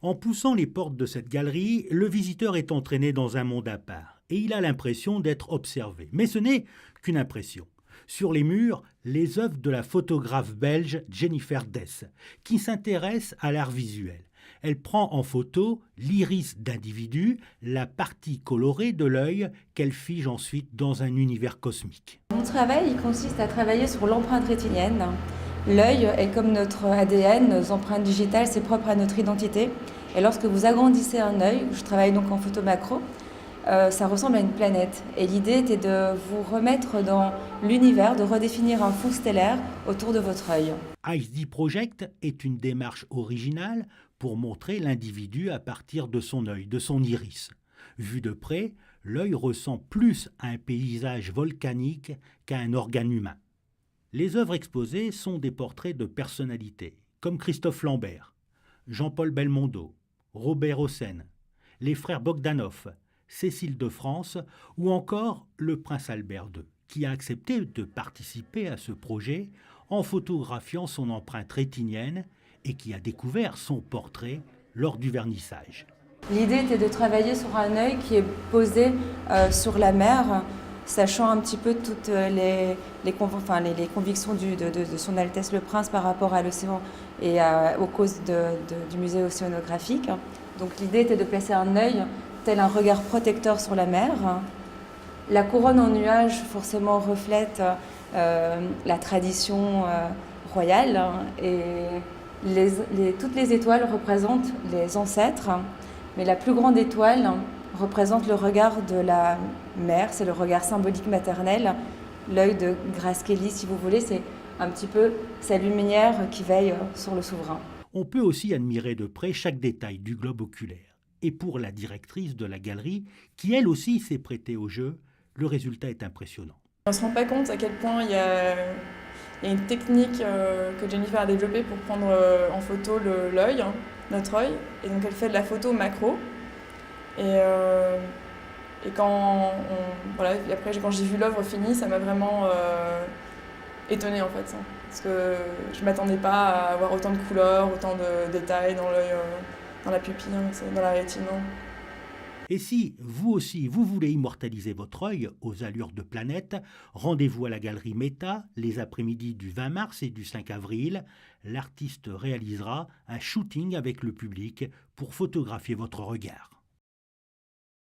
En poussant les portes de cette galerie, le visiteur est entraîné dans un monde à part et il a l'impression d'être observé. Mais ce n'est qu'une impression. Sur les murs, les œuvres de la photographe belge Jennifer Dess, qui s'intéresse à l'art visuel. Elle prend en photo l'iris d'individus, la partie colorée de l'œil qu'elle fige ensuite dans un univers cosmique. Mon travail il consiste à travailler sur l'empreinte rétinienne. L'œil est comme notre ADN, nos empreintes digitales, c'est propre à notre identité. Et lorsque vous agrandissez un œil, je travaille donc en photo macro, ça ressemble à une planète. Et l'idée était de vous remettre dans l'univers, de redéfinir un fond stellaire autour de votre œil. IceD Project est une démarche originale pour montrer l'individu à partir de son œil, de son iris. Vu de près, l'œil ressemble plus à un paysage volcanique qu'à un organe humain. Les œuvres exposées sont des portraits de personnalités, comme Christophe Lambert, Jean-Paul Belmondo, Robert Hossein, les frères Bogdanov, Cécile de France ou encore le prince Albert II, qui a accepté de participer à ce projet en photographiant son empreinte rétinienne et qui a découvert son portrait lors du vernissage. L'idée était de travailler sur un œil qui est posé sur la mer, sachant un petit peu toutes les convictions de son Altesse le Prince par rapport à l'océan et aux causes du musée océanographique. Donc l'idée était de placer un œil tel un regard protecteur sur la mer. La couronne en nuage forcément reflète la tradition royale et toutes les étoiles représentent les ancêtres, mais la plus grande étoile représente le regard de la mère, c'est le regard symbolique maternel, l'œil de Grace Kelly si vous voulez, c'est un petit peu sa lumière qui veille sur le souverain. On peut aussi admirer de près chaque détail du globe oculaire. Et pour la directrice de la galerie, qui elle aussi s'est prêtée au jeu, le résultat est impressionnant. On ne se rend pas compte à quel point il y a une technique que Jennifer a développée pour prendre en photo l'œil, notre œil. Et donc elle fait de la photo macro. Et quand j'ai vu l'œuvre finie, ça m'a vraiment étonnée en fait. Parce que je ne m'attendais pas à avoir autant de couleurs, autant de détails dans l'œil, dans la pupille, dans la rétine. Et si, vous aussi, vous voulez immortaliser votre œil aux allures de planète, rendez-vous à la galerie Meta les après-midi du 20 mars et du 5 avril. L'artiste réalisera un shooting avec le public pour photographier votre regard.